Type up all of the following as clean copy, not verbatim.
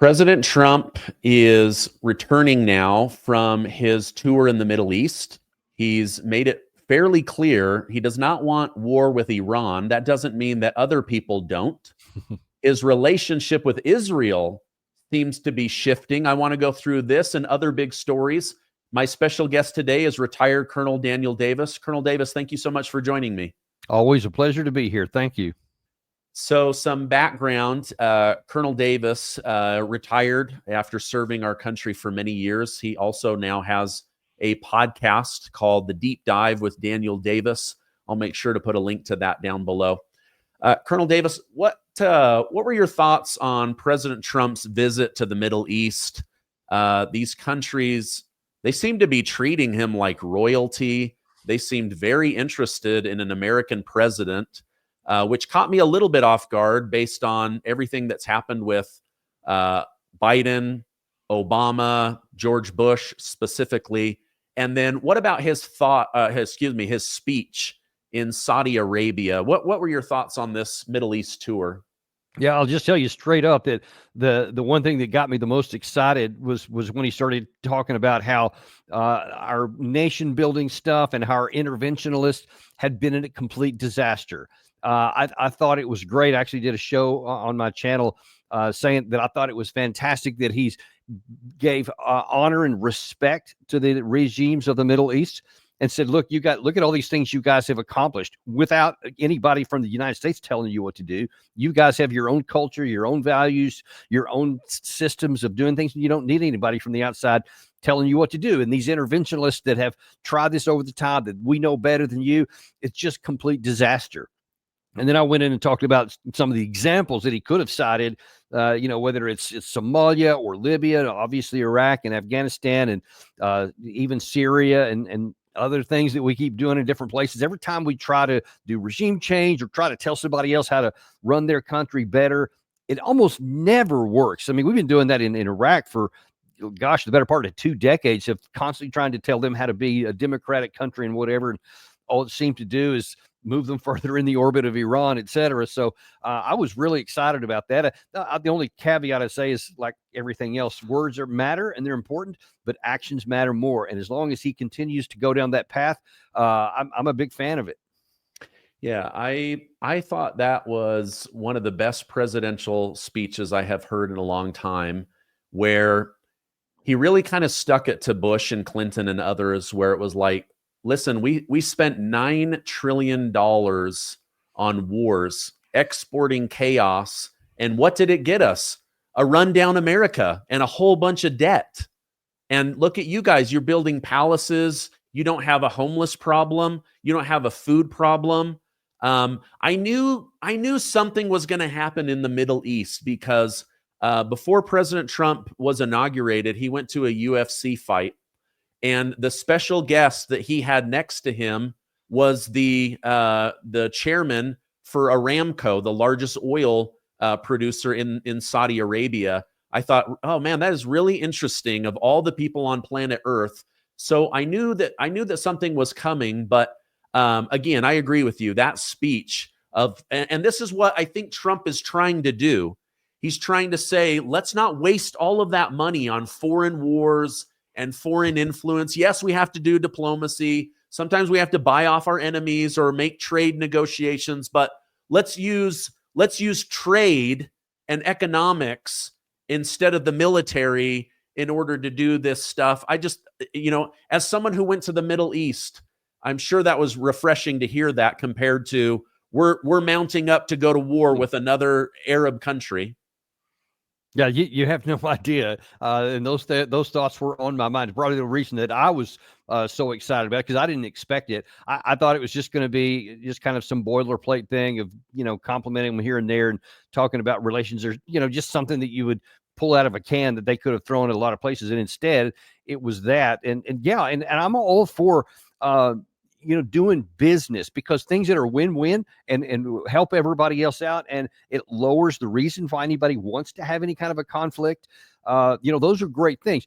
President Trump is returning now from his tour in the Middle East. He's made it fairly clear he does not want war with Iran. That doesn't mean that other people don't. His relationship with Israel seems to be shifting. I want to go through this and other big stories. My special guest today is retired Colonel Daniel Davis. Colonel Davis, thank you so much for joining me. Always a pleasure to be here. Thank you. So some background, Colonel Davis retired after serving our country for many years. He also now has a podcast called The Deep Dive with Daniel Davis. I'll make sure to put a link to that down below. Colonel Davis, what were your thoughts on President Trump's visit to the Middle East? These countries, they seem to be treating him like royalty. They seemed very interested in an American president. Which caught me a little bit off guard based on everything that's happened with Biden, Obama, George Bush specifically. And then what about his his speech in Saudi Arabia? What were your thoughts on this Middle East tour? Yeah, I'll just tell you straight up that the one thing that got me the most excited was when he started talking about how our nation building stuff and how our interventionalists had been in a complete disaster. I thought it was great. I actually did a show on my channel saying that I thought it was fantastic that he's gave honor and respect to the regimes of the Middle East and said, look at all these things you guys have accomplished without anybody from the United States telling you what to do. You guys have your own culture, your own values, your own systems of doing things. And you don't need anybody from the outside telling you what to do. And these interventionalists that have tried this over the top, that we know better than you, it's just complete disaster. And then I went in and talked about some of the examples that he could have cited, whether it's Somalia or Libya, obviously Iraq and Afghanistan, and even Syria and other things that we keep doing in different places. Every time we try to do regime change or try to tell somebody else how to run their country better, it almost never works. I mean, we've been doing that in Iraq for, gosh, the better part of 2 decades, of constantly trying to tell them how to be a democratic country and whatever. And all it seemed to do is move them further in the orbit of Iran, et cetera. So I was really excited about that. The only caveat I say is, like everything else, words matter and they're important, but actions matter more. And as long as he continues to go down that path, I'm a big fan of it. Yeah, I thought that was one of the best presidential speeches I have heard in a long time, where he really kind of stuck it to Bush and Clinton and others, where it was like, listen, we spent $9 trillion on wars, exporting chaos. And what did it get us? A rundown America and a whole bunch of debt. And look at you guys, you're building palaces. You don't have a homeless problem. You don't have a food problem. I knew something was going to happen in the Middle East because before President Trump was inaugurated, he went to a UFC fight. And the special guest that he had next to him was the chairman for Aramco, the largest oil producer in Saudi Arabia. I thought, oh man, that is really interesting. Of all the people on planet Earth, so I knew that something was coming. But again, I agree with you. That speech and this is what I think Trump is trying to do. He's trying to say, let's not waste all of that money on foreign wars and foreign influence. Yes, we have to do diplomacy. Sometimes we have to buy off our enemies or make trade negotiations, but let's use trade and economics instead of the military in order to do this stuff. I just, as someone who went to the Middle East, I'm sure that was refreshing to hear that, compared to we're mounting up to go to war with another Arab country. Yeah, you have no idea. And those thoughts were on my mind. Probably the reason that I was so excited about it, because I didn't expect it. I thought it was just going to be just kind of some boilerplate thing of, complimenting them here and there and talking about relations, or, just something that you would pull out of a can that they could have thrown at a lot of places. And instead it was that. And I'm all for, doing business, because things that are win-win and help everybody else out, and it lowers the reason why anybody wants to have any kind of a conflict. Those are great things.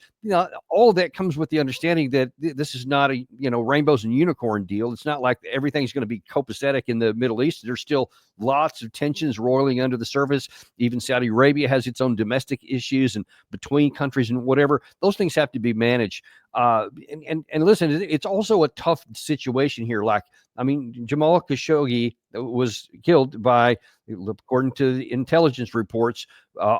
All of that comes with the understanding that this is not a rainbows and unicorn deal. It's not like everything's going to be copacetic in the Middle East. There's still lots of tensions roiling under the surface. Even Saudi Arabia has its own domestic issues, and between countries and whatever, those things have to be managed. And listen, it's also a tough situation here. Like, I mean, Jamal Khashoggi was killed by, according to the intelligence reports,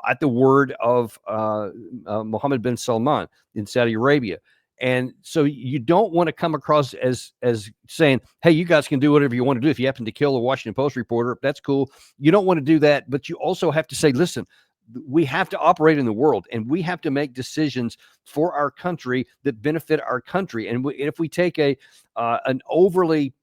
at the word of Mohammed bin Salman in Saudi Arabia. And so you don't want to come across as saying, hey, you guys can do whatever you want to do. If you happen to kill a Washington Post reporter, that's cool. You don't want to do that. But you also have to say, listen, we have to operate in the world, and we have to make decisions for our country that benefit our country. And if we take an overly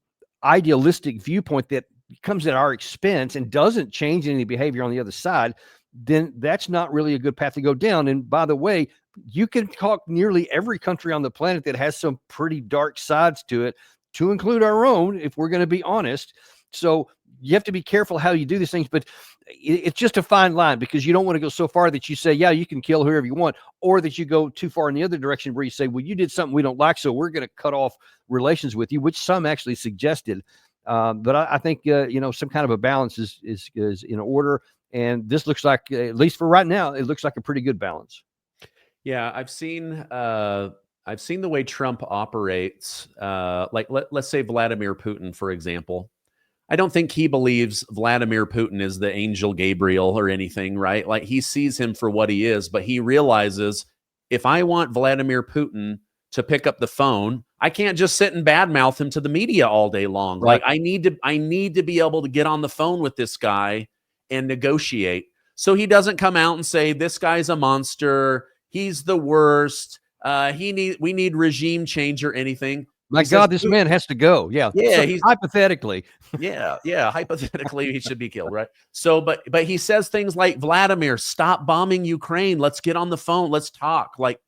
idealistic viewpoint that comes at our expense and doesn't change any behavior on the other side, then that's not really a good path to go down. And by the way, you can talk nearly every country on the planet that has some pretty dark sides to it, to include our own, if we're going to be honest. So you have to be careful how you do these things, but it's just a fine line, because you don't want to go so far that you say, yeah, you can kill whoever you want, or that you go too far in the other direction where you say, well, you did something we don't like, so we're going to cut off relations with you, which some actually suggested. But I think, some kind of a balance is in order. And this looks like, at least for right now, it looks like a pretty good balance. Yeah, I've seen the way Trump operates. Like let's say Vladimir Putin, for example. I don't think he believes Vladimir Putin is the angel Gabriel or anything, right? Like, he sees him for what he is, but he realizes, if I want Vladimir Putin to pick up the phone, I can't just sit and badmouth him to the media all day long. Right. Like, I need to be able to get on the phone with this guy and negotiate. So he doesn't come out and say, this guy's a monster, he's the worst, we need regime change or anything. My God, this man has to go. Yeah. Yeah, So, hypothetically. Yeah. Hypothetically, he should be killed, right? So, but he says things like, Vladimir, stop bombing Ukraine. Let's get on the phone. Let's talk. Like,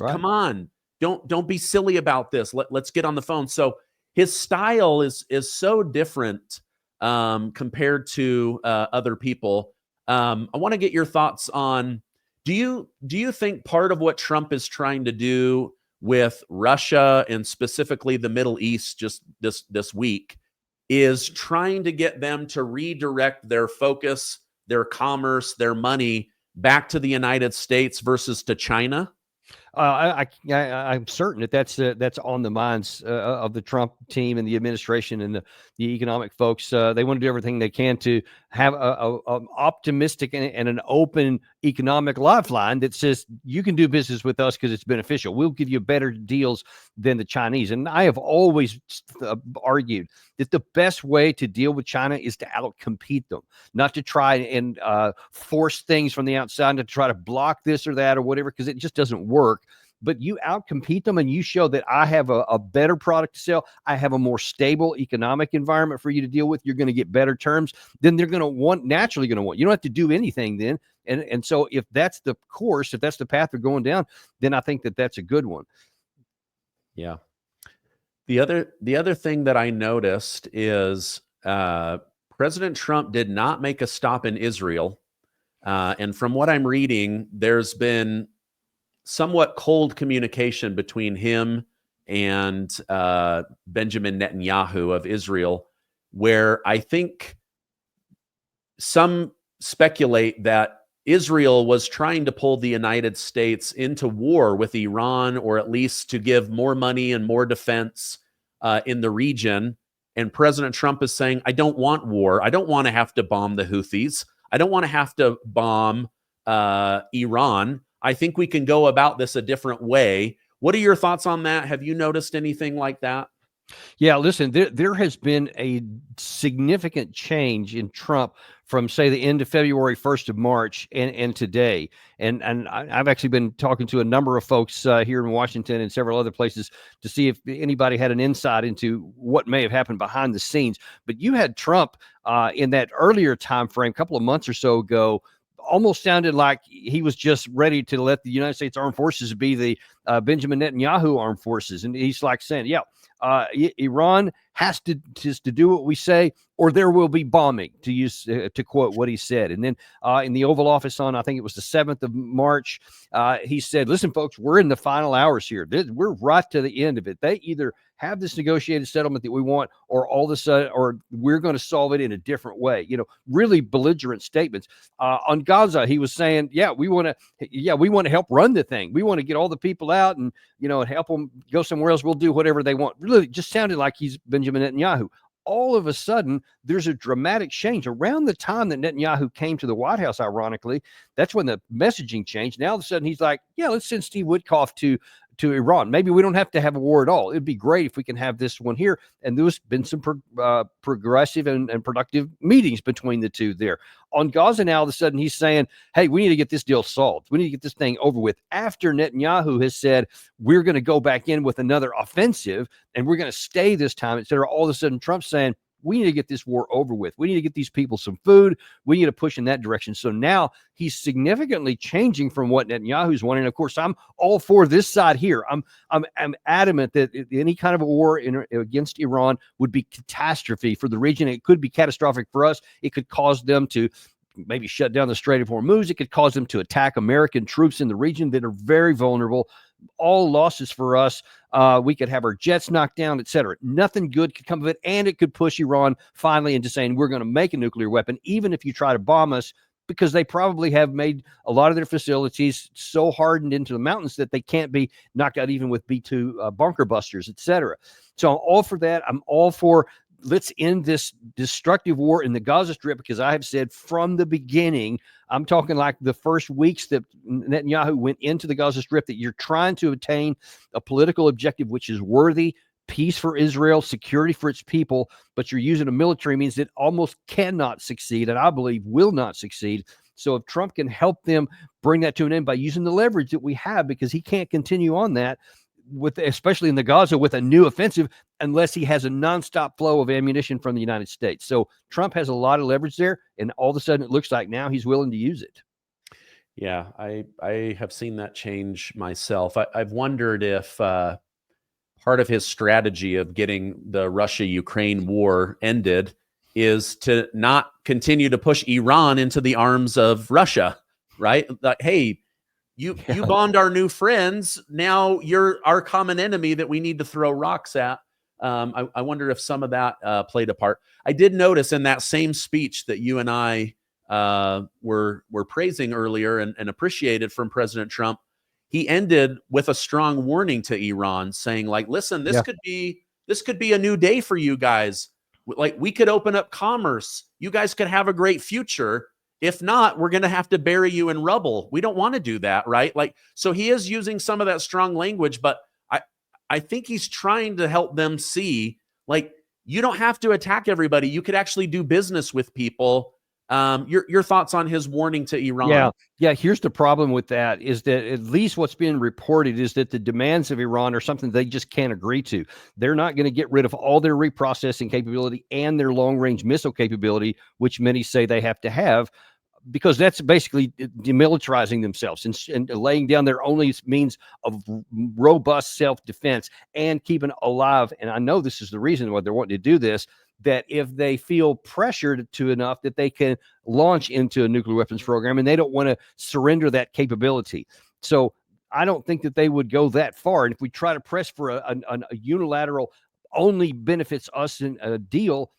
Right. come on, don't be silly about this. Let's get on the phone. So his style is so different compared to other people. I want to get your thoughts on, do you think part of what Trump is trying to do with Russia, and specifically the Middle East, just this week, is trying to get them to redirect their focus, their commerce, their money back to the United States versus to China? I'm certain that that's on the minds of the Trump team and the administration and the economic folks. They want to do everything they can to have a optimistic and an open economic lifeline that says, you can do business with us because it's beneficial. We'll give you better deals than the Chinese. And I have always argued that the best way to deal with China is to outcompete them, not to try and force things from the outside, to try to block this or that or whatever, because it just doesn't work. But you outcompete them, and you show that I have a better product to sell, I have a more stable economic environment for you to deal with, you're going to get better terms, then they're naturally going to want. You don't have to do anything then. And so if that's the course, if that's the path they're going down, then I think that's a good one. Yeah. The other thing that I noticed is President Trump did not make a stop in Israel. And from what I'm reading, there's been somewhat cold communication between him and Benjamin Netanyahu of Israel, where I think some speculate that Israel was trying to pull the United States into war with Iran, or at least to give more money and more defense in the region. And President Trump is saying, I don't want war. I don't want to have to bomb the Houthis. I don't want to have to bomb Iran. I think we can go about this a different way. What are your thoughts on that? Have you noticed anything like that? Yeah, listen, there has been a significant change in Trump from, say, the end of February, 1st of March, and today. And I've actually been talking to a number of folks here in Washington and several other places to see if anybody had an insight into what may have happened behind the scenes. But you had Trump in that earlier time frame, a couple of months or so ago, almost sounded like he was just ready to let the United States Armed Forces be the Benjamin Netanyahu Armed Forces. And he's like saying, yeah, Iran has to just to do what we say, or there will be bombing, to use to quote what he said. And then in the Oval Office on, I think it was the 7th of March, he said, "Listen, folks, we're in the final hours here. We're right to the end of it. They either have this negotiated settlement that we want, or all of a sudden, or we're going to solve it in a different way." Really belligerent statements. On Gaza, he was saying, we want to help run the thing. We want to get all the people out and help them go somewhere else. We'll do whatever they want." Really, just sounded like he's Benjamin Netanyahu. All of a sudden, there's a dramatic change around the time that Netanyahu came to the White House. Ironically, that's when the messaging changed. Now, all of a sudden, he's like, let's send Steve Witkoff to Iran. Maybe we don't have to have a war at all. It'd be great if we can have this one here. And there's been some progressive and productive meetings between the two there. On Gaza now, all of a sudden, he's saying, hey, we need to get this deal solved. We need to get this thing over with. After Netanyahu has said, we're going to go back in with another offensive, and we're going to stay this time, et cetera. All of a sudden, Trump's saying, we need to get this war over with. We need to get these people some food. We need to push in that direction. So now he's significantly changing from what Netanyahu's wanting. Of course, I'm all for this side here. I'm adamant that any kind of a war against Iran would be catastrophe for the region. It could be catastrophic for us. It could cause them to maybe shut down the Strait of Hormuz. It could cause them to attack American troops in the region that are very vulnerable. All losses for us. We could have our jets knocked down, et cetera. Nothing good could come of it. And it could push Iran finally into saying, we're going to make a nuclear weapon, even if you try to bomb us, because they probably have made a lot of their facilities so hardened into the mountains that they can't be knocked out even with B-2 bunker busters, et cetera. So I'm all for that. I'm all for let's end this destructive war in the Gaza Strip, because I have said from the beginning, I'm talking like the first weeks that Netanyahu went into the Gaza Strip, that you're trying to attain a political objective which is worthy, peace for Israel, security for its people, but you're using a military means that almost cannot succeed, and I believe will not succeed. So if Trump can help them bring that to an end by using the leverage that we have, because he can't continue on that, especially in the Gaza, with a new offensive, unless he has a nonstop flow of ammunition from the United States. So Trump has a lot of leverage there, and all of a sudden it looks like now he's willing to use it. Yeah, I have seen that change myself. I've wondered if part of his strategy of getting the Russia-Ukraine war ended is to not continue to push Iran into the arms of Russia, right? Like, hey, you bombed our new friends. Now you're our common enemy that we need to throw rocks at. I wonder if some of that played a part. I did notice in that same speech that you and I were praising earlier and appreciated from President Trump, he ended with a strong warning to Iran, saying, like, listen, this could be a new day for you guys. Like, we could open up commerce. You guys could have a great future. If not, we're going to have to bury you in rubble. We don't want to do that, right? Like, so he is using some of that strong language, but I think he's trying to help them see, like, you don't have to attack everybody. You could actually do business with people. Your thoughts on his warning to Iran? Yeah. Here's the problem with that, is that at least what's being reported is that the demands of Iran are something they just can't agree to. They're not going to get rid of all their reprocessing capability and their long-range missile capability, which many say they have to have, because that's basically demilitarizing themselves and laying down their only means of robust self-defense and keeping alive. And I know this is the reason why they're wanting to do this, that if they feel pressured to enough that they can launch into a nuclear weapons program, and they don't want to surrender that capability. So I don't think that they would go that far. And if we try to press for a unilateral only benefits us in a deal,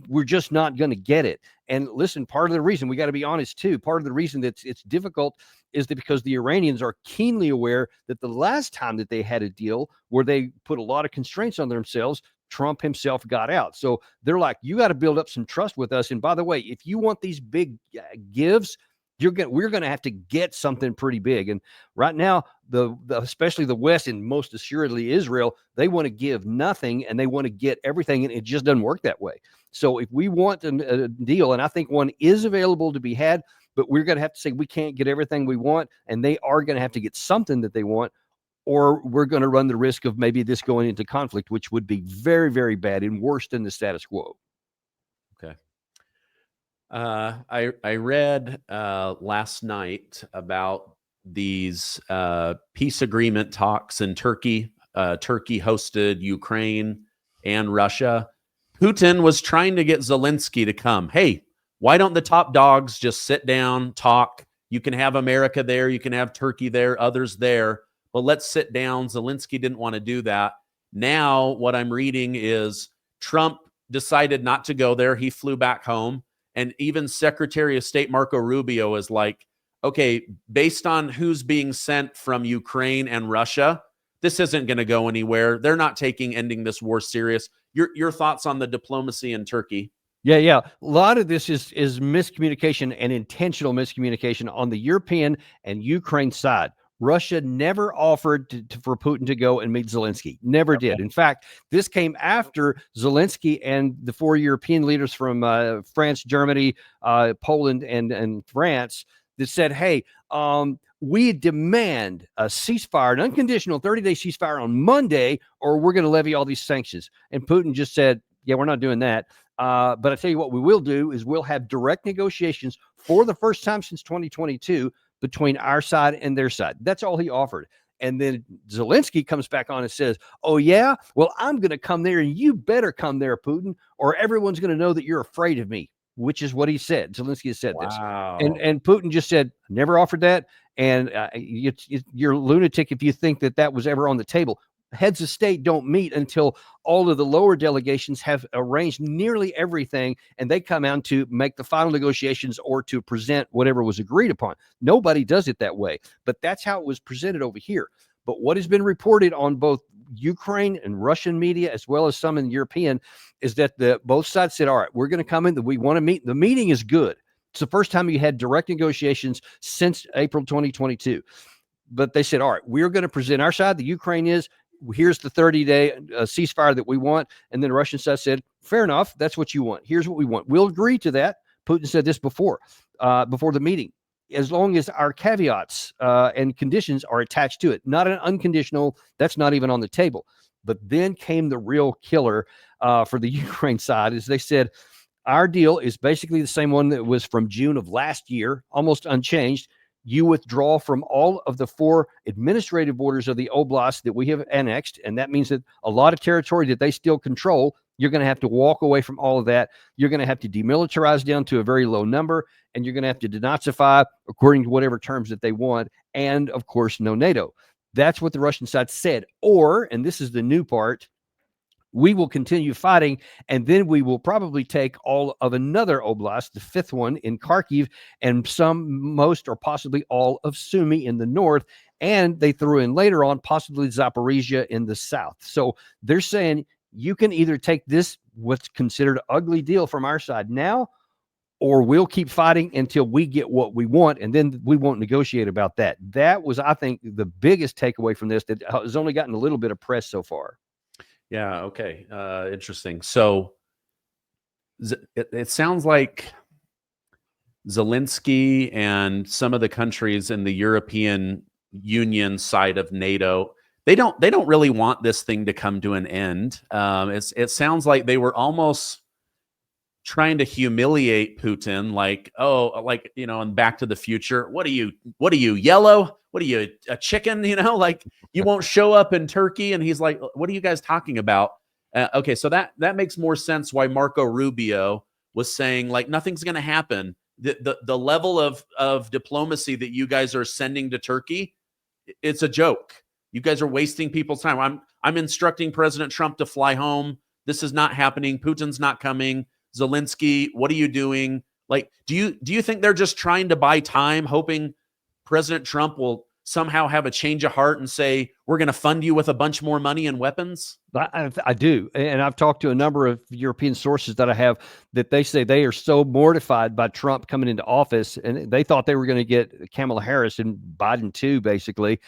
we're just not going to get it. And listen, part of the reason, we got to be honest too, part of the reason that it's difficult is that because the Iranians are keenly aware that the last time that they had a deal where they put a lot of constraints on themselves, Trump himself got out. So they're like, you got to build up some trust with us. And by the way, if you want these big gives, we're going to have to get something pretty big. And right now, especially the West, and most assuredly Israel, they want to give nothing and they want to get everything, and it just doesn't work that way. So if we want a deal, and I think one is available to be had, but we're going to have to say we can't get everything we want, and they are going to have to get something that they want, or we're going to run the risk of maybe this going into conflict, which would be very, very bad and worse than the status quo. Okay. I read last night about these peace agreement talks in Turkey. Turkey hosted Ukraine and Russia. Putin was trying to get Zelensky to come. Hey, why don't the top dogs just sit down, talk? You can have America there, you can have Turkey there, others there, but let's sit down. Zelensky didn't want to do that. Now, what I'm reading is Trump decided not to go there. He flew back home. And even Secretary of State Marco Rubio is like, okay, based on who's being sent from Ukraine and Russia, this isn't going to go anywhere. They're not taking ending this war serious. Your thoughts on the diplomacy in Turkey? Yeah. A lot of this is miscommunication and intentional miscommunication on the European and Ukraine side. Russia never offered for Putin to go and meet Zelensky. Never did. In fact, this came after Zelensky and the 4 European leaders from France, Germany, Poland, and France that said, hey, we demand a ceasefire, an unconditional 30-day ceasefire on Monday, or we're going to levy all these sanctions. And Putin just said, yeah, we're not doing that. But I tell you what we will do is we'll have direct negotiations for the first time since 2022 between our side and their side. That's all he offered. And then Zelensky comes back on and says, oh, yeah, well, I'm going to come there and you better come there, Putin, or everyone's going to know that you're afraid of me, which is what he said. Zelensky has said this. And Putin just said, never offered that. And you're a lunatic if you think that that was ever on the table. Heads of state don't meet until all of the lower delegations have arranged nearly everything, and they come out to make the final negotiations or to present whatever was agreed upon. Nobody does it that way, but that's how it was presented over here. But what has been reported on both Ukraine and Russian media, as well as some in European, is that both sides said, all right, we're going to come in, that we want to meet. The meeting is good. It's the first time you had direct negotiations since April 2022. But they said, all right, we're going to present our side. The Ukraine is, here's the 30-day ceasefire that we want. And then the Russian side said, fair enough. That's what you want. Here's what we want. We'll agree to that. Putin said this before the meeting, as long as our caveats and conditions are attached to it, not an unconditional, that's not even on the table. But then came the real killer for the Ukraine side, is they said, our deal is basically the same one that was from June of last year, almost unchanged. You withdraw from all of the 4 administrative borders of the oblast that we have annexed, and that means that a lot of territory that they still control, you're going to have to walk away from all of that. You're going to have to demilitarize down to a very low number, and you're going to have to denazify according to whatever terms that they want, and, of course, no NATO. That's what the Russian side said. Or, and this is the new part, we will continue fighting, and then we will probably take all of another oblast, the 5th one in Kharkiv, and most or possibly all of Sumy in the north. And they threw in later on possibly Zaporizhia in the south. So they're saying you can either take this, what's considered an ugly deal from our side now, or we'll keep fighting until we get what we want, and then we won't negotiate about that. That was, I think, the biggest takeaway from this that has only gotten a little bit of press so far. Yeah. Okay. Interesting. So it sounds like Zelensky and some of the countries in the European Union side of NATO, they don't really want this thing to come to an end. It sounds like they were almost trying to humiliate Putin, like, in Back to the Future. What are you, yellow? What are you, a chicken? Like, you won't show up in Turkey. And he's like, what are you guys talking about? Okay, so that makes more sense why Marco Rubio was saying, like, nothing's going to happen. The level of diplomacy that you guys are sending to Turkey, it's a joke. You guys are wasting people's time. I'm instructing President Trump to fly home. This is not happening. Putin's not coming. Zelensky, what are you doing? Like, do you think they're just trying to buy time, hoping President Trump will somehow have a change of heart and say, we're going to fund you with a bunch more money and weapons? I do. And I've talked to a number of European sources that I have that they say they are so mortified by Trump coming into office, and they thought they were going to get Kamala Harris and Biden too, basically.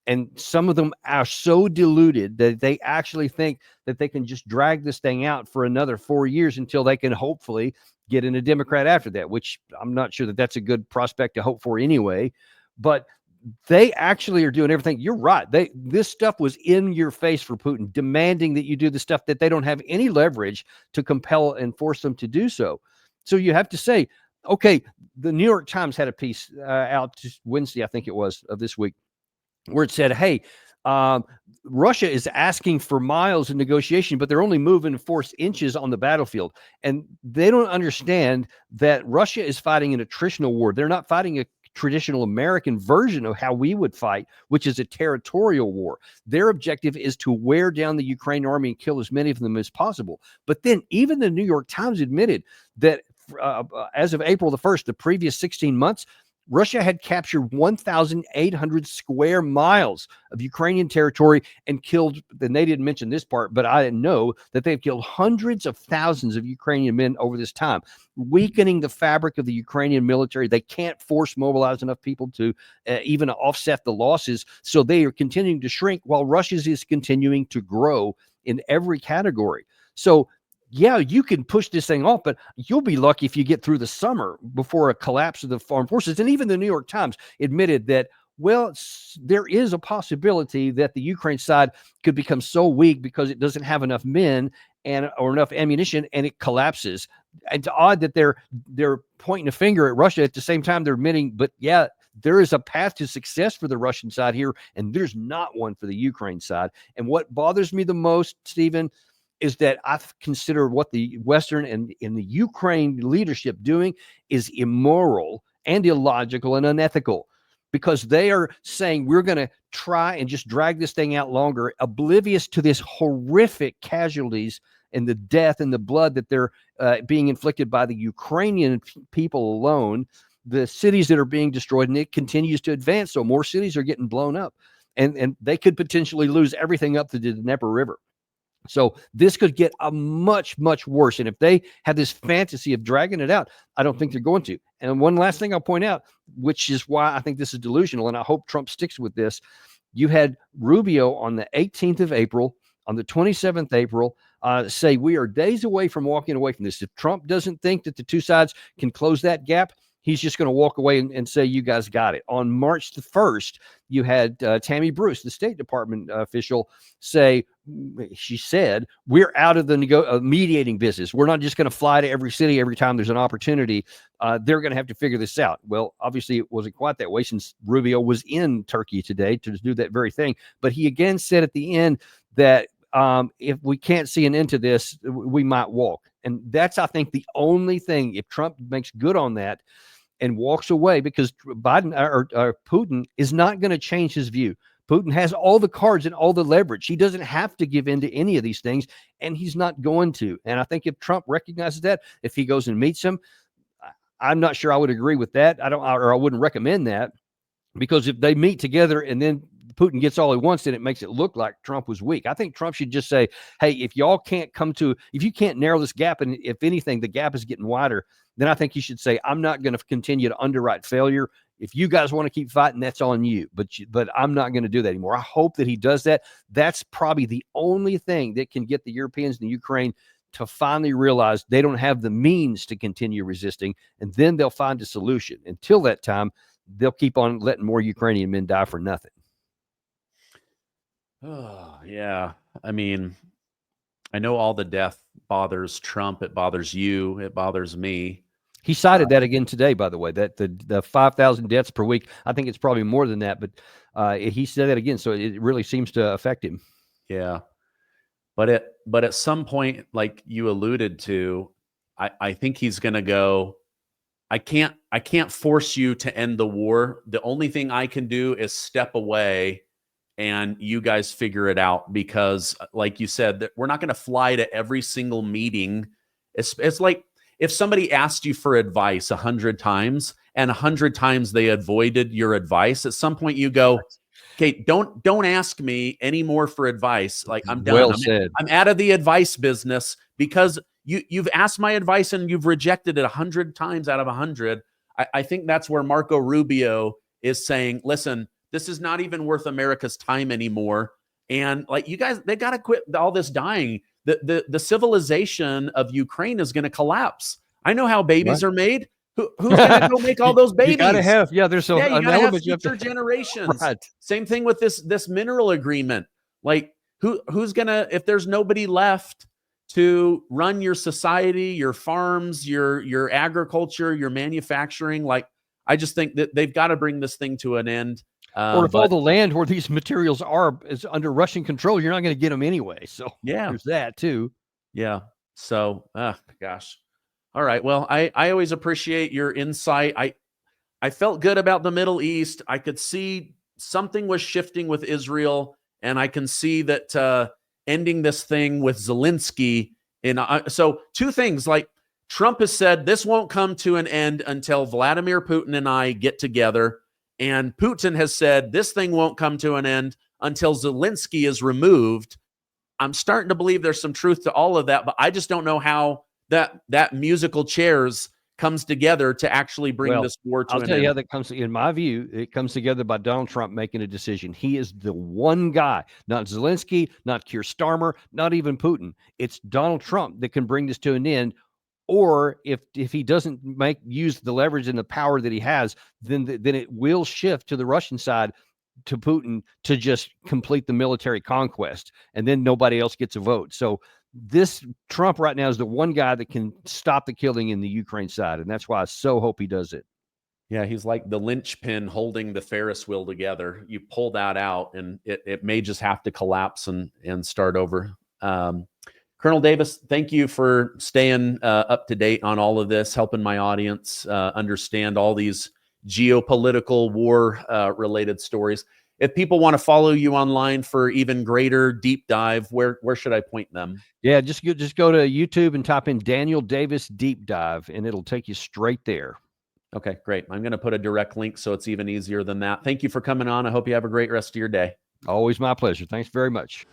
And some of them are so deluded that they actually think that they can just drag this thing out for another 4 years until they can hopefully get in a Democrat after that, which I'm not sure that that's a good prospect to hope for anyway. But they actually are doing everything. You're right. This stuff was in your face for Putin, demanding that you do the stuff that they don't have any leverage to compel and force them to do so. So you have to say, okay, the New York Times had a piece out just Wednesday, I think it was, of this week, where it said, hey, Um, Russia is asking for miles in negotiation, but they're only moving 4 inches on the battlefield. And they don't understand that Russia is fighting an attritional war. They're not fighting a traditional American version of how we would fight, which is a territorial war. Their objective is to wear down the Ukraine army and kill as many of them as possible. But then even the New York Times admitted that as of April the 1st, the previous 16 months, Russia had captured 1,800 square miles of Ukrainian territory and killed, and they didn't mention this part, but I know that they've killed hundreds of thousands of Ukrainian men over this time, weakening the fabric of the Ukrainian military. They can't force mobilize enough people to even offset the losses. So they are continuing to shrink while Russia's is continuing to grow in every category. So yeah, you can push this thing off, but you'll be lucky if you get through the summer before a collapse of the armed forces. And even the New York Times admitted that, well, there is a possibility that the Ukraine side could become so weak because it doesn't have enough men or enough ammunition, and it collapses. It's odd that they're pointing a finger at Russia at the same time they're admitting, but yeah, there is a path to success for the Russian side here, and there's not one for the Ukraine side. And what bothers me the most, Stephen, is that I consider what the Western and in the Ukraine leadership doing is immoral and illogical and unethical, because they are saying we're going to try and just drag this thing out longer, oblivious to this horrific casualties and the death and the blood that they're being inflicted by the Ukrainian people alone, the cities that are being destroyed, and it continues to advance. So more cities are getting blown up, and they could potentially lose everything up to the Dnieper River. So this could get a much, much worse. And if they have this fantasy of dragging it out, I don't think they're going to. And one last thing I'll point out, which is why I think this is delusional, and I hope Trump sticks with this. You had Rubio on the 18th of April, on the 27th April, say we are days away from walking away from this. If Trump doesn't think that the two sides can close that gap, he's just going to walk away and say, you guys got it. On March the 1st, you had Tammy Bruce, the State Department official, say, she said, we're out of the mediating business. We're not just going to fly to every city every time there's an opportunity. They're going to have to figure this out. Well, obviously, it wasn't quite that way, since Rubio was in Turkey today to do that very thing. But he again said at the end that if we can't see an end to this, we might walk. And that's, I think, the only thing, if Trump makes good on that and walks away, because Biden or Putin is not going to change his view. Putin has all the cards and all the leverage. He doesn't have to give in to any of these things, and he's not going to. And I think if Trump recognizes that, if he goes and meets him, I'm not sure I would agree with that. I wouldn't recommend that, because if they meet together and then Putin gets all he wants, then it makes it look like Trump was weak. I think Trump should just say, hey, if you can't narrow this gap, and if anything, the gap is getting wider, then I think you should say, I'm not going to continue to underwrite failure. If you guys want to keep fighting, that's on you. But I'm not going to do that anymore. I hope that he does that. That's probably the only thing that can get the Europeans and the Ukraine to finally realize they don't have the means to continue resisting, and then they'll find a solution. Until that time, they'll keep on letting more Ukrainian men die for nothing. Oh, yeah. I mean, I know all the death bothers Trump. It bothers you. It bothers me. He cited that again today, by the way, that the 5,000 deaths per week. I think it's probably more than that, but he said that again. So it really seems to affect him. Yeah. But at some point, like you alluded to, I think he's going to go, I can't force you to end the war. The only thing I can do is step away and you guys figure it out, because like you said, that we're not going to fly to every single meeting. It's like if somebody asked you for advice 100 times and 100 times they avoided your advice, at some point you go, okay, don't ask me anymore for advice. Like, I'm done. Well said. I'm out of the advice business, because you've asked my advice and you've rejected it 100 times out of 100. I think that's where Marco Rubio is saying, listen, this is not even worth America's time anymore. And like, you guys, they got to quit all this dying. The civilization of Ukraine is going to collapse. I know how babies are made. Who's going to go make all those babies? You gotta have, there's you gotta have future generations. Right. Same thing with this mineral agreement. Like, who's gonna, if there's nobody left to run your society, your farms, your agriculture, your manufacturing, like, I just think that they've got to bring this thing to an end. Or if all But the land where these materials are is under Russian control, you're not going to get them anyway. So yeah, there's that too. yeah. So, gosh. All right. Well, I always appreciate your insight. I felt good about the Middle East. I could see something was shifting with Israel, and I can see that ending this thing with Zelensky. So, two things: like Trump has said, this won't come to an end until Vladimir Putin and I get together, and Putin has said this thing won't come to an end until Zelensky is removed. I'm starting to believe there's some truth to all of that, but I just don't know how that musical chairs comes together to actually bring Well, this war to I'll an tell you how end. that comes. In my view, it comes together by Donald Trump making a decision. He is the one guy, not Zelensky, not Keir Starmer, not even Putin. It's Donald Trump that can bring this to an end. Or if he doesn't use the leverage and the power that he has, then it will shift to the Russian side, to Putin, to just complete the military conquest, and then nobody else gets a vote. So this Trump right now is the one guy that can stop the killing in the Ukraine side, and that's why I so hope he does it. Yeah, he's like the linchpin holding the Ferris wheel together. You pull that out, and it may just have to collapse and start over. Colonel Davis, thank you for staying up to date on all of this, helping my audience understand all these geopolitical war related stories. If people want to follow you online for even greater deep dive, where should I point them? Yeah, just go to YouTube and type in Daniel Davis Deep Dive, and it'll take you straight there. Okay, great. I'm going to put a direct link so it's even easier than that. Thank you for coming on. I hope you have a great rest of your day. Always my pleasure. Thanks very much.